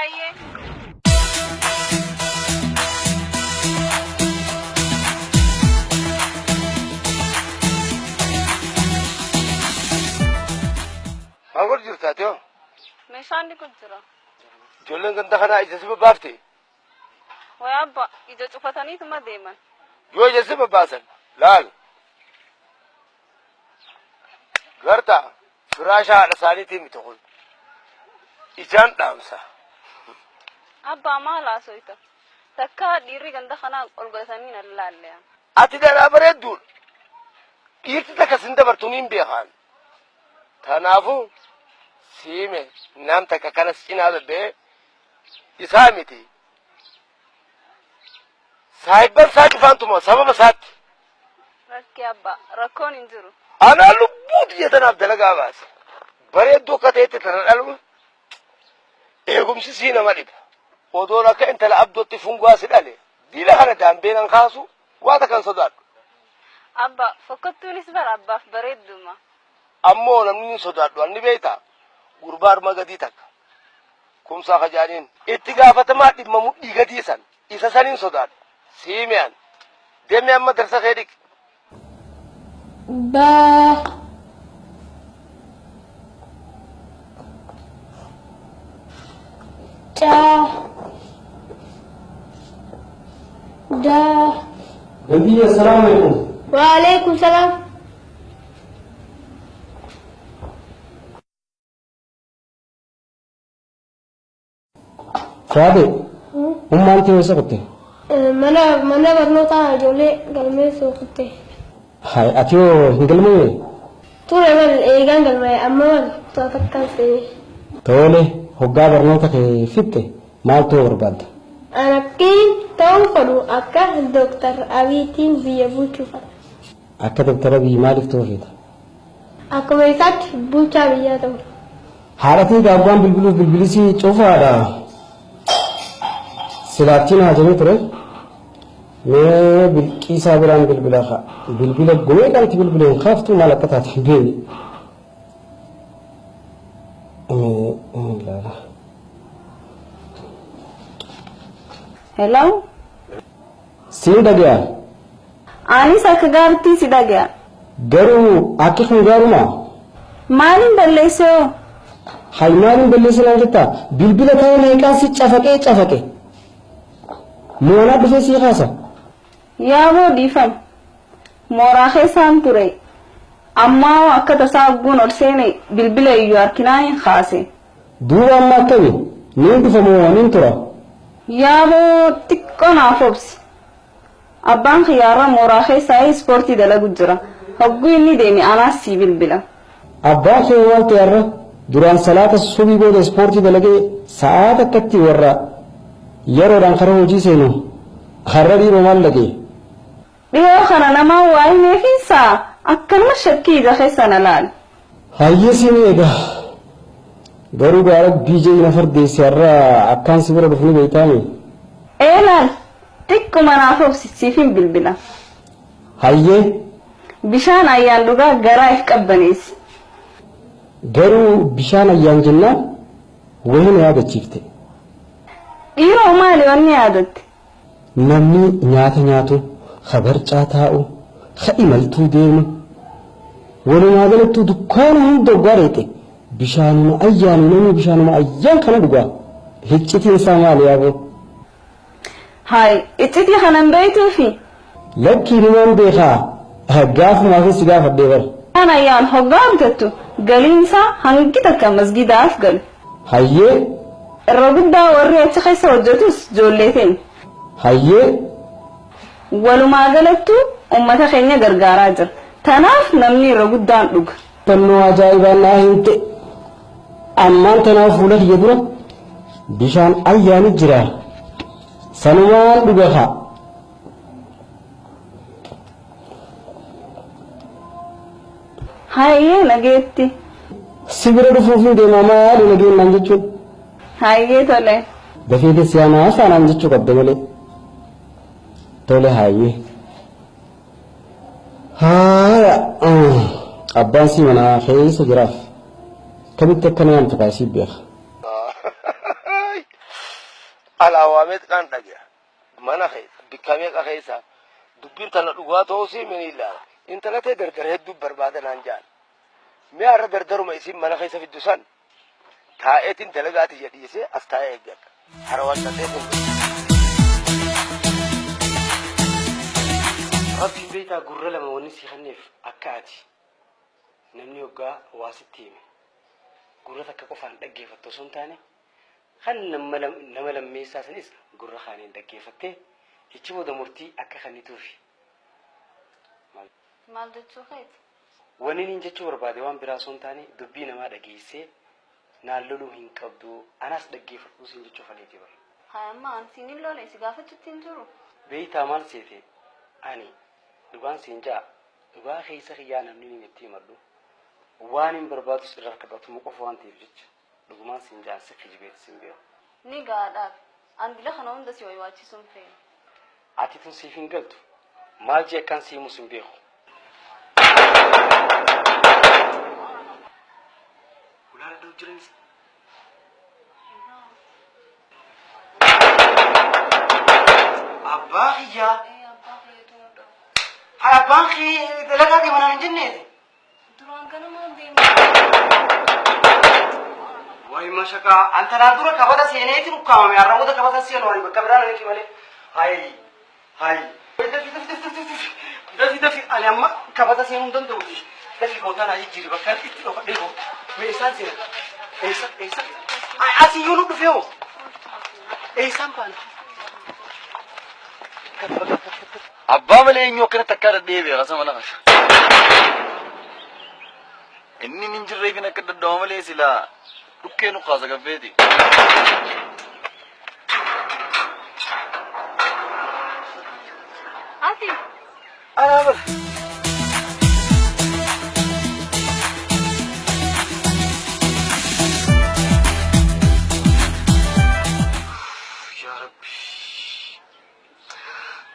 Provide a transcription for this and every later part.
Haye. Agor jirta teo. Meeshaalee kun jira. Ijoolleen ganda kanaa ija si babbaafte. Way abba ija cufataniituma deeman. Yoo ija si babbaasan laal. Garta firaasha haadha isaaniitii miti kun. Ijaan dhaamsa. Abba maal haasoyta? Takka dhiirri ganda kanaa ol godhatanii na laallee. Ati dhalaa bareedduudha. Dhiirti takka sin dabartuun hin beekan. Kanaafuu siime nam takka kanas cinaa bebbee isaa miti. Saahibban isaa cufaantuma sababa isaatti. Rakkee abba rakkoon hin jiru. Anaa lubbuu xiyyeetanaaf dalagaa baase. Bareedduu akka ta'etti tana dhalma. Eegumsi sii nama dhiba. Odoon akka intala abdootti funguwaa si dhale. Diila kana daambeenan kaasu waa takkan sodaadhu. Abba fokkottuunis bara abbaaf bareedduma. Ammoo namni sodaadhu anni beektaa gurbaa arma gadii takka. Kumsaa kajaaniin itti gaafatamaa dhimma mudhii gadii san isa saniin sodaadhu. Siimiyaan deemee amma darsa kee dhiqi. Nabi assalamualaikum. Waalaikumsalam. Saade, ummaan tee wasa qotte. Mana barnoota ijoollee galmee sookutte. Hai, ati yoo hin galmee? Ture mal eegaan galmee amma mal takkaan seene. Tole, hoggaa barnoota kee fitte maal ta'uu barbaadda? Anakkiin ta'uu fedhu akka Dooktar Abiyyiin biyya bulchuu fedha. Akka Dooktar Abiyyi maaliif ta'uu feeta? Akkuma isaatti bulchaa biyyaa ta'u. Haadhatii gaabgaan bilbiluuf bilbilisii cufaadha. Silaattiin haajamee ture. Mee bilqiisaa biraan bilbila haa. Bilbila gumee dhalti bilbileen kaaftuu maal akka taate hin beekne. Ilaala. Hello? Siin dhagaya. Anis akka gaartii si dhagaya. Garuu akka kun gaaruma. Maaliin balleessoo? Hay maaliin balleessinaan jettaa? Bilbila ta'ee meeqaan si cafaqee. Moonaa dhufee sii kaasa. Yaaboo dhiifam. Mooraa keessaan ture. Ammaa akka tasaa guun ol seene bilbila iyyuu harkinaa hin kaase. Duuba amma akkami? Niin dhufa moo niin tura? Yaaboo xiqqoo naaf obsi. Abbaan xiyyaarraa mooraa keessaa ispoortii dalagu jira. Hogguu inni deeme anaas sii bilbila. Abbaa kee waan ta'eerra duraan salaata subii booda ispoortii dalagee sa'aat akkatti warra yeroodhaan karaa hojii seenu har'a dhiiroo maal dhagee? Dhiyoo kana namaa waa himeefiisaa akkanuma shakkii ija keessa na laal. Hayyee siin eegaa. Garuu gaara biijee na fardeesse har'a akkaan si bira dhufni beektaami. Laal xiqquma naaf obsi siifin bilbila. Hayyee. Bishaan ayyaan dhugaa garaa if qabbaneessi. Garuu bishaan ayyaan jennaan wayina yaadachiifte. Dhiiroo maali wanni yaadatte? Namni nyaata nyaatu, habarcaa taa'u, imaltuu deemu. Walumaa galattuu dukkaana hunda gaareete. Bishaanuma ayyaanu namni bishaanuma ayyaan kana dhugaa. Iccitiin isaa maali yaaboo? Hayi, iccitii kanan beektuufi? Lakkii nimaan beekaa. Gaafumaa fi si gaafadhee bara. Kan ayyaan hoggaa bitattu galiin isaa hangi takka masgidaaf galu. Hayyee. Irra guddaa warri achi keessa hojjetus ijoollee teenya. Hayyee. Walumaa galattuu uummata keenya gargaaraa jira. Tanaaf namni irra guddaan dhuga. Tannoo ajaa'ibaa naa hin ta'e. Ammaan tanaaf fuula kiyya dura bishaan ayyaani jira. Sanumaan dhuga haa. Hayyee nageetti. Si bira dhufuuf ni deema maali nageenyaan jechuun? Hayyee tole. Dafee siyaanaa afaanaan jechuu qabda malee. Tole hayyee. Haaya. Abbaan si manaa keessa jiraaf. Kamitti akka nama tuqaa si beeka. alaawameet kan dhagaa mana keessa bikkamee qakeessa dubbiin tana dhugaa ta'uu si minilla intala ta'e dardar hedduu barbaadanaan jaan mee arra dardaruma isin mana keessa fiddusan taa'eetiin dalagaati jedhiisee as taa'ee eeggata harawwan ta'ee kun rabbiin beektaa gurra lama wanni si kenneef akka ati namni hoggaa waasitti hime gurra takka qofaan dhaggeeffattu osoo hin taane kan nama lammeessaa sanis gurra kaaniin dhaggeeffattee ichi booda murtii akka kennituufi. Maal jechuu keeti? Wanni niin jechuu barbaade waan biraa osoo hin taane dubbii namaa dhageessee naan loluu hin qabdu anas dhaggeeffadhuu siin jechuu faleeti bara. Haa amma an siin hin loole si gaafachuutti hin jiru. Beektaa maal seete ani dhugaan siin jaa dhugaa keessa kiyyaa namni niin itti himadhu waan hin barbaadus irraa kadhatu muqofa waan ta'eef jecha dhugumaan siin jaan si kijibeeti siin beeku. Ni gaadhaaf an bila kana hunda si waywaachisuun feene. Ati tun siif hin galtu maal jee akkan siimus hin beeku. Ulaala duu jiranis. Abbaa kiyyaa. Abbaan kiyya dalagaa deemanaan hin jenneeti. Duraan ganamaan deemu. Wayi mashaqaa antanaa dura kabata seeneetiin ukkaamame arramoota kabata seenu ani bakka biraan ani malee. Hayi. Dafi ani amma kabata seenuu hin danda'uuti. Dafi kootaan ayi jiri bakka itti dhokadhee koo. Eessaan seena? Eessa? Asii yoo nu dhufee hoo? Eessaan baana? Abbaa malee eenyu akkanatti akka dhadheebe qasama lafa. Inni hin jirreef hin akka dadhawa malee silaa dhukkee nu kaasa gaffeeti. Ati. Alaabala.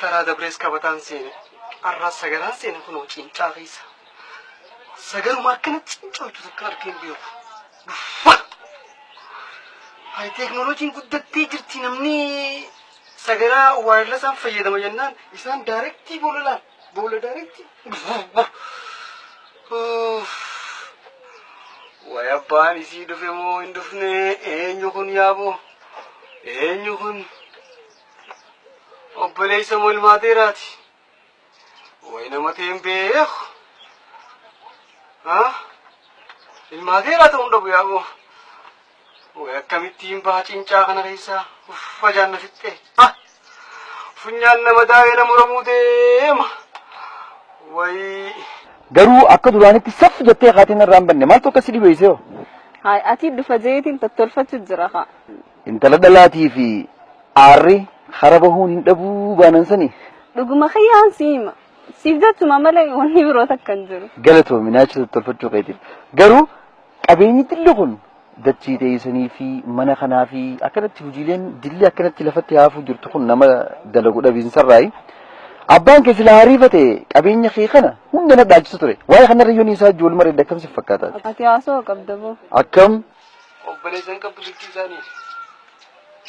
Taraa dabrees kabataan seene arraas sagalaan seene kunoo cincaa keessa sagaluma akkana cincootu takka argeen beeku. Hayi teeknooloojiin guddattee jirti namni sagalaa waayirlasaan fayyadama jennaan isaan daayirektii boola daayirektii. Wayi abbaan isii dhufe moo hin dhufne eenyu kun yaaboo eenyu kun. Obboleessa moo ilmaateeraati? Wayi nama ta'een beeku. Ilmaateeraa ta'uun dhabu yaaboo. Wayi akkamittiin baha cincaa kana keessaa fajaan na fixxee. Funyaan nama daa'ee nama muramuu deema. Wayi. Garuu akka duraanitti saffu jettee kaatiin irraan banne maaltu akkasii dhibeessee hoo? Hayi ati dhufa jeetiin tottolfachu jira haa. Intala dhalaatii fi aarri haraba huun hin dhabuu baanan sani. Dhuguma kiyyaan siima. Siif jechuma malee wanni biroo takka hin jiru. Galatoomi naacha tottolfachuu keetiif. Garuu qabeenyi xilli kun dachii teessanii fi mana kanaa fi akkanatti hojiileen dilli akkanatti lafatti haafuu jirtu kun nama dalagu dhabiinsarraayi. Abbaan kee sila hariifate qabeenya kee kana hunda na dhaalchisu ture. Waa'ee kanarra yoon isaa ijoollee mareedda akkam si fakkaata? Ati haasoo qabda boo. Akkam? Obboleessan qabdu likkii isaanii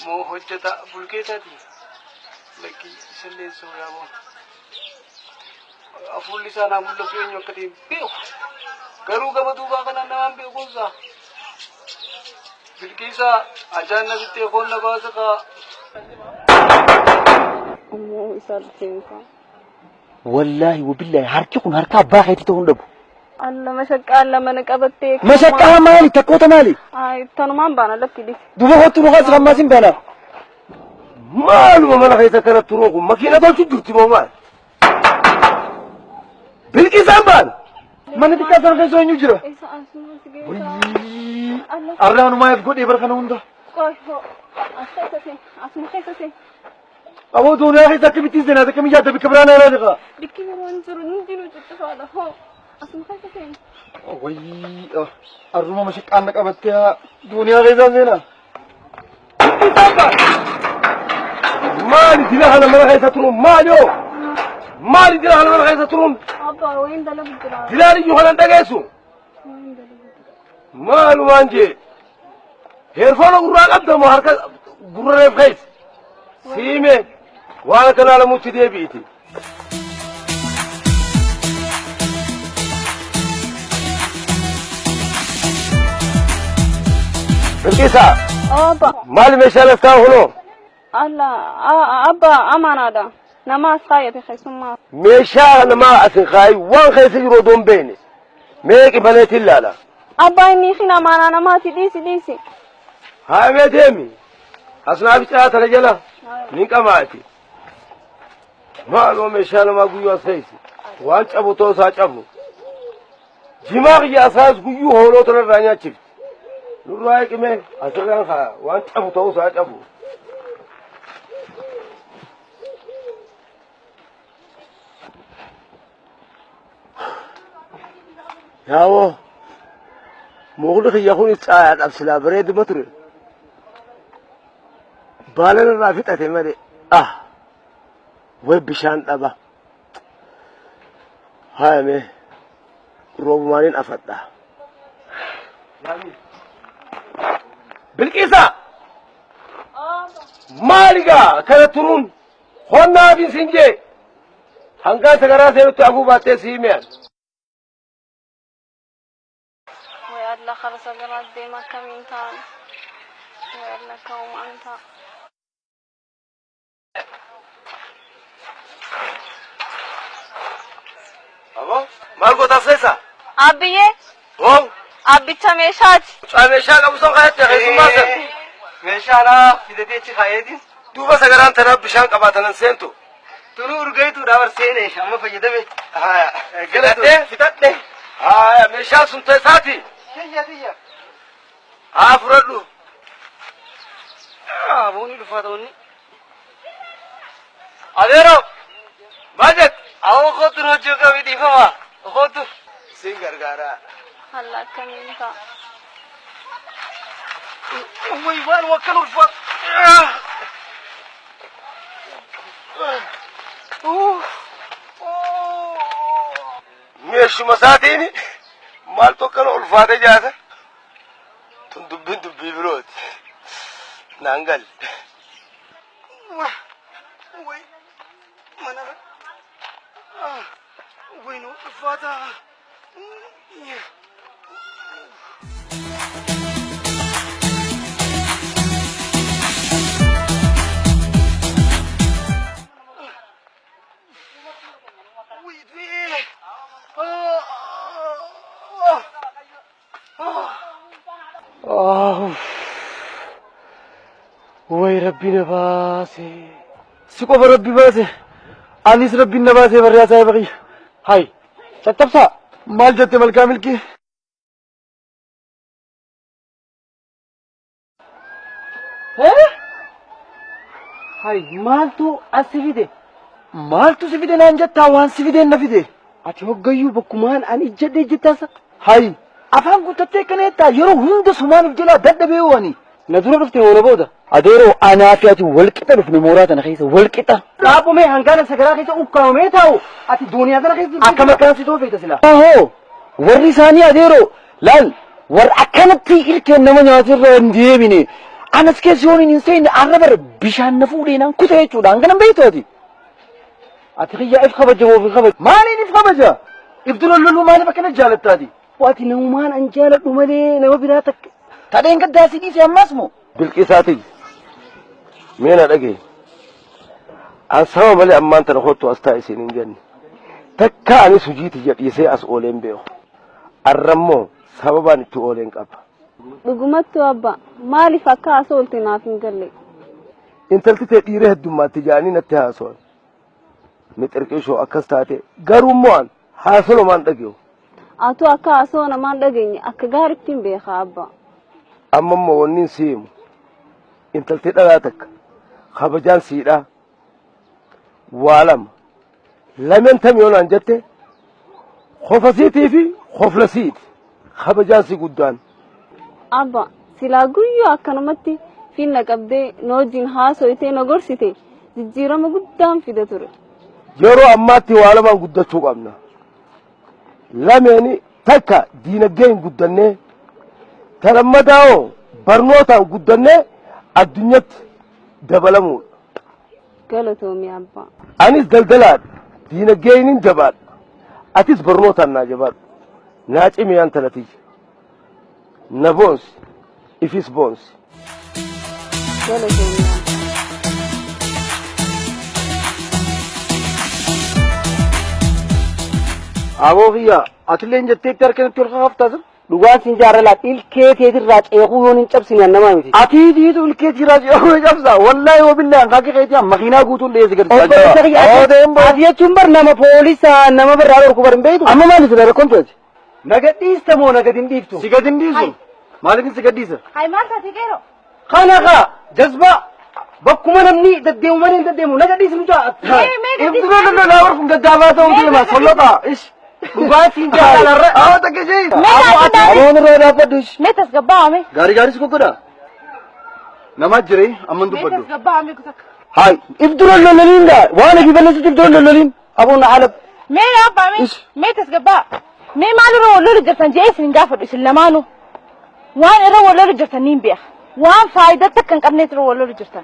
moo hojjeta bulkeessaati. Lakkii salleessoo yaaboo. Afuulli isaa naa mul'atu eenyu akka ta'e beeku. Garuu gama duubaa kanaan namaan beekumsa. Bilkiisa ajaan na bittee koon na baasa kaa. Ammoo isaa dhufeensa. Wallaahi wabillahi harki kun harka abbaa keetii ta'uu hin dhabu. Alla mashaqqaa lama na qabattee. Mashaqqaa maali? Takkoota maali? Hayi tanumaan baana lafti dhif. Duba kottu nu kaasa ammaas hin baana. Maaluma mana keessa kanatti turuu kun makiina tolchu jirti moo maal? Bilkiisaan baana. Mana xiqqaa sana keessa eenyu jira? Isa asumas geessa. Arraanumaa eef godhee bara kana hunda. Qoy hoo. Asuma keessa seen. Aboo duuniyaa keessa akkamittiin seenaa akkamii yaadda bikka biraan aanaa jira? Bikki biroo hin jiru ni jiru ciccifaadha hoo. Asuma keessa seen. Wayii arruma mashaqqaan na qabattee duuniyaa keessaa seenaa. Bilkiisaan baana. Maali dila hana mana keessa turuun maali hoo? Maali dila hana mana keessa turuun? Abbaa wayin dalagu jira. Dilaan iyyuu kanan dhageessu. Wayin dalagu jira. Maalumaan jee heerfoona gurraa qabda moo harka gurrareef keessa? سيمي وانا كان على موت دي بيتي بالكيسة أبا مال مشال افتاو هنو الله أبا أمانة دا نماز خاية خيسوم مشال نما أسنخاي وان خيس يرودون بيني ميكي بنيت الله أبا إني خنا أمانة نماز ديسي هاي ميتيمي أصنع بيتها رجلا منك ماتي مالو مشال ما قيو أسيسي وانش أبو توساج أبو جماغي أساس قيو هولو ترى رانيا تشيف نرايك مي أسرعان خا وانش أبو توساج أبو ياو مغلق يخون يتساعد أبسلا بريد مطر بالنا رافت أتمري وبشان أبا هاي مي رومانين أفضل بالكيسة مالكا كانت ترون هنا في سنجي هنگا سگرا سيرتو أبو باتي سيميان ويا الله خلص قرات ديما كمين تان ويا الله كوم أنت أبو مالكو تفسيسا أبيه هم أبي تمشات تمشات أبو سون خيط يخيسون ماسن meeshaana fidateechi kaayeetiin دوبا سگران تناب بشان قباتنا سنتو turuu urgeetu dabar seene amma fayyadame هايا galatee fitadhe هايا مشال سنتي ساتي tiyya أفردو abuuni dhufaa ta'unni أديرو ماجد awoo kootu hojii qabii dhiifama kootu سينجر غارا الله كمين تان way waan wakkal ulfaat مش مساتيني مال توكل الفاتة جاهزة تندبين دبي بروت نانجل way mana way no ulfaata وي ربي نباسي سيقوف ربي باسي أنيس ربي نباسي برياسة بغي هاي تتبسا مال جت ملكامل كي هاي مالتو أسفيدي مالتو سفيدي نانجتا وان سفيدي نفيدي أتي هقايو بكمان أن إجدي جتاسا هاي أفهم قلت تيكنيتا يرو هند سمان الجلا دد بيواني ندور رفتي ولا بودا أديرو أنا فياتي والكتا بفني مورات أنا خيسة والكتا لابو مي هنغانا سكرا خيسة أوكاو ميتاو أتي دنيا دانا خيسة أكما كان سيتو فيتا سلا أهو ورساني أديرو لال ور أكنتي إلك نما ناصر رنديبيني أنا سكيسيوني نسين أغبر بيشان نفولينا كتا يتشو دانغنا بيتوتي أتخيا إف خبجة وفي خبجة ماني إف خبجة إبدو اللولو ماني بكنا جالتا دي واتي نومان أنجالت ومالي نوا بناتك تادين قد داسي دي سيام ماسمو بالكيساتي مين أدقي أنسوا مالي أمان تنخوتو أستايسين إنجاني تكا أني سجيتي جد يسي أسؤولين بيو الرمو سببان تؤولين قب dhugumatti abba maaliif akka asoolte naaf hin galle intalti tee dhiiree heddummaatti jaanii natti haasoon mixirqishoo akkas taate garummoo an haasolomaan dhage'u atu akka asoo namaan dhageenye akka gaaritti hin beeka abba ammammoo wanniin siimu intalti dhagaa takka kabajaan siidhaa waa lama lameen tamiyoonaan jette hofasiitii fi hoflasiiti kabajaan si guddaan abba silaa guyyoo akkanumatti finna qabdee noojin haasoytee na gorsite jijjiirama guddaan fida ture yeroo ammaatti waa lamaan guddachuu qabna lameeni takka diinagdee hin guddannee talammadaa'oo barnootaan guddannee addunyatti dabalamuudha galatoomi abbaa. Anis daldalaadha. Diinagdeeniin jabaadha. Atis barnootaan naa jabaadha. Naa cimiyaan talatii. Na boonsi. Ifis boonsi. Galatoomi abbaa. Aboo kiyyaa atiillee jetteetti harkatti ol kaaftaas. Dhugaan siin jaaralaat ilkee teetirraa ceekuu yoon hin cabsine annamaa miti. Ati diitu ilkee tiraa yoo cabsa wallahi wabillahi an kaki keetii makiinaa guutuun dheesse gadi. Ati jechuun bar nama poolisa nama birraa dhorku bar hin beektu. Amma maaliif na rakkoonteeti? Nagadhiista moo nagadin dhiiftu? Si gadi hin dhiisu. Maaliifin si gadhiisa? Hai maal taatee qeeroo? Kana kaa jazbaa bakkuma namni deddeemu malee hin deddeemu nagadhiisnu ta'a. Ibdura lolaa warqum daddaabaa ta'uu deema sollota. Dhugaatiin jaalarra. Awwa takkeeshee. Aboon irraa dhaabbaddush. Mee tasgabbaa'ame? Gaarii gaarii si kokkodha. Nama jiree amma Mee dubbaddu. tasgabbaa'ame kutakka. Hai ibdura lololiin daa waan ati balleessitu ibdura lololiin aboon alab. Mee dhaabbaame? Mee tasgabbaa? Mee maalirra wallolu jirtan jee isin gaafadhu isin lamaanuu. Waan irra wallolu jirtan niin beeka. Waan faayidaa takka hin qabneet irra wallolu jirtan.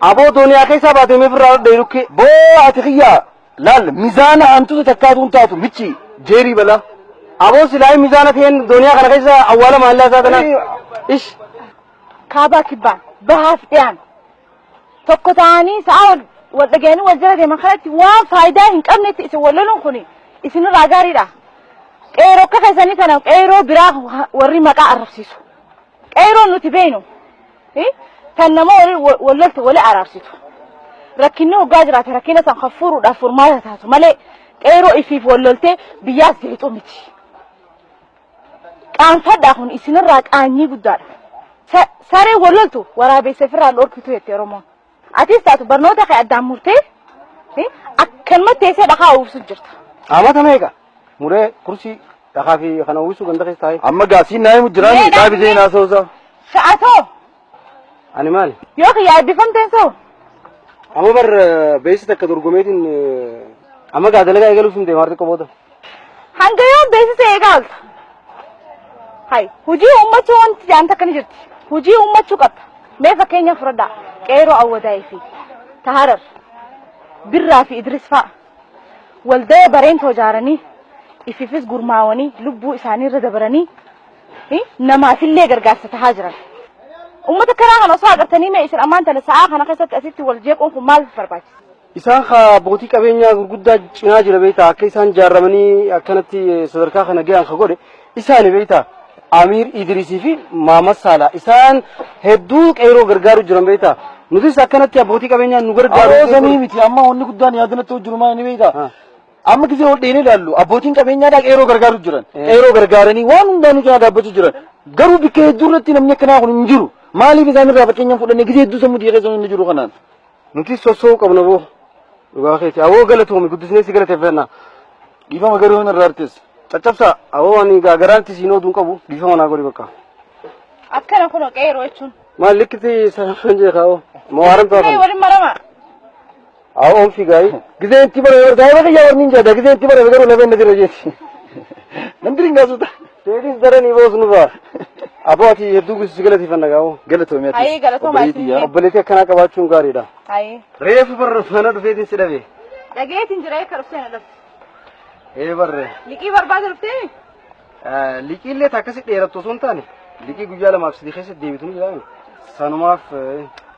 Aboo dooniyaa keessaa baatee meefirraa dheerukkee. Boo ati kiyyaa laal mizaana hantuuta takkaatuun taatu michi jeerii bala. Aboo silaa mizaana ta'een dooniyaa kana keessa awwaala maallaa isaa kana. Ish. Kaabaa kibbaan bahaaf dhiyaan. Tokko ta'anii sa'a wal dhageenii wal jala deeman kanatti waan faayidaa hin qabnetti isin walloluun kun isinirraa gaariidha. Qeeroo akka keessanii kana qeeroo biraa warri maqaa arrabsiisu. Qeeroo nuti beenu. Kan nama walloltu wali araarsitu. Rakkinni hoggaa jiraate rakkina san hafuuruudhaaf furmaata taatu malee qeeroo ifiif walloltee biyyaas jeexu miti. Qaanfadhaa kun isinirraa qaanyii guddaadha. Saree walloltu waraabessa ofirraa dhorkitu jette Oromoon. Atis taatu barnoota kee addaan murtee akkanuma teessee dhakaa uwwisu jirta. Amata meeqa? Muree kursii dhakaa fi kana uwwisuu ganda keessa taa'ee. Amma gaasiin naa himu jiraan dhaabisee naa soosa. Sha'atoo. Ani maali? Yoo kiyyaa eebbifamteen soo. Amma bar beeksisa akka dorgomeetiin amma gaa dalagaa eegaluuf hin deemaa xiqqoo booda. Hanga yoo beeksisa eegalta. Hai hujii ummachuu wanti jaan takka ni jirti. Hujii ummachuu qabda. Mee fakkeenya fudhadhaa. Qeeroo awwadaa'ee fi taharar birraa fi idris fa'a waldee bareentoo ijaaranii ififis gurmaawanii lubbuu isaanii irra dabaranii namaafillee gargaarsa tahaa jiran. Ummata kanaa kana osoo agartanii mee isin ammaan tana sa'aa kana keessatti asitti wal jeequun kun maal barbaachisa? Isaan abbootii qabeenyaa gurguddaa cinaa jira beektaa akka isaan jaarramanii akkanatti sadarkaa kana gahan ka godhe isaani beektaa Amir Idrisii fi Maamad Saalaa isaan hedduu qeeroo gargaaru jiran beektaa nutis akkanatti abbootii qabeenyaa nu gargaaru. Aboo samii miti amma wanni guddaan yaadanatti jiru maa inni beektaa? Amma gisee ol dheenee ilaallu abbootiin qabeenyaadhaa qeeroo gargaaru jiran qeeroo gargaaranii waan hundaanuu cinaa dhaabbachuu jiran garuu bikka hedduu irratti namni akkanaa kun hin jiru. Maaliif isaan irraa fakkeenyaan fudhannee gisee hedduu sammuu dhiyeessee inni jiru kanaan? Nuti sossoo qabna boo dhugaa keeti awoo galatoomi guddisnee si galateeffannaa. Dhiifama garuu hin irraa artis. Caccabsaa awoo ani gaagaraanti siin oduun qabu dhiifama naa godhi bakka. Akkana kun qeeroo jechuun. Maal likkiti sanafan jee kaa'oo moo haaran taafan? Mee waliin marama. Awoo on fiigaayi gisee itti bara daa'ima kiyyaa warni hin jedha gisee itti bara garuu lafeen na jira jeeti. Namni hin gaasuudha. Teedis daranii boos nurraa. Aboo ati hedduu guddisi galateeffanna gaa'oo. Galatoomi ati. Ayii galatoomaa isin. Obboleetii akkanaa qabaachuun gaariidha. Ayii. Reefu barra mana dhufeetiin si dhabe. Dhageetiin jira akka dhufteen dhufte. Barre. Liqii barbaada dhuftee? Liqiillee akkasi dheerattu osoo hin taane liqii guyyaa lamaaf sidii keessatti deebitu ni jiraame. Sanumaaf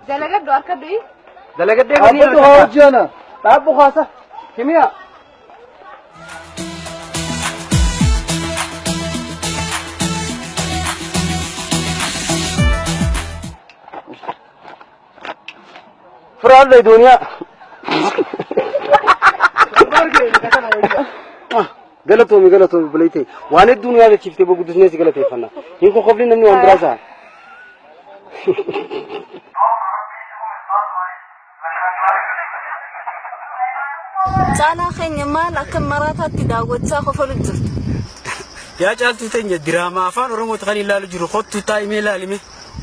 Dalagaddu harka du'i? dalagadee Abbootu haa hojjana. dhaabbu haasa himiyaa. Firaalle duniyaa. galatoomi buleetee waan hedduu nu yaadachiiftee boo guddisnee si galateeffanna. Hin kokkofli namni waan biraa isaa. Caalaa keenya maal akka maraataatti daawwachaa kofalu jirtu. Yaa caaltuu teenya diraamaa afaan Oromooti kan ilaalu jiru kottu taa'imee ilaalime.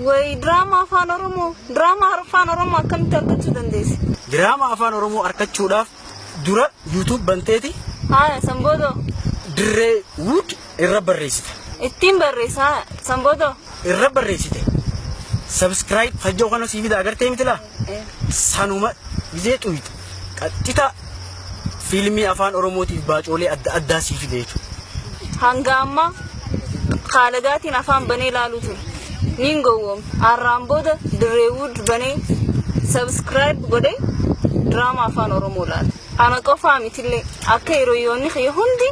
Wayi diraamaa afaan Oromoo akkamitti argachuu dandeessi? Diraamaa afaan Oromoo argachuudhaaf dura YouTube banteeti. Haa Samboodoo. Dirree Wood irra barreessite. Ittiin barreessaa Samboodoo. Irra barreessite. Subscribe fajjoo kana siifida agartee miti laa? Sanuma ጊዜ ጡይት ቀጥታ fiilmii afaan oromootiif baacoolee adda addaa siif leechu hanga amma kaalagaatiin afaan banee ilaaluu ture nin gowwoom arraan booda Direewood banee subscribe godhe diraamaa afaan oromoo laala ana qofaa mitillee akka hiriyoonni kiyya hundi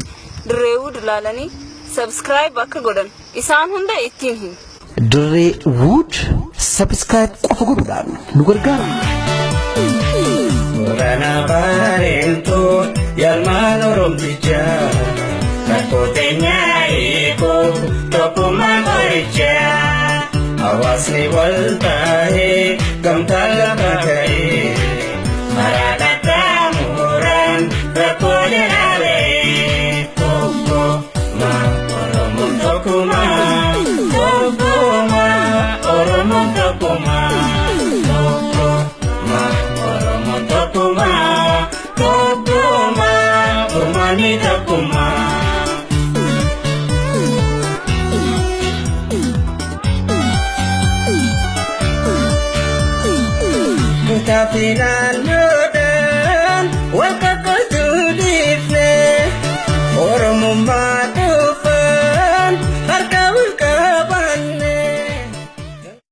Direewood laalanii subscribe akka godhan isaan hunda ittiin hin Direewood subscribe qofa godhuudhaan nu gargaara. Rana barento yalman oromticha nakotenya iko topuma koricha awasni waltahe gamtala bagai maradata muran rakode ale toko ma oromon tokuma oromon tokuma Kapilan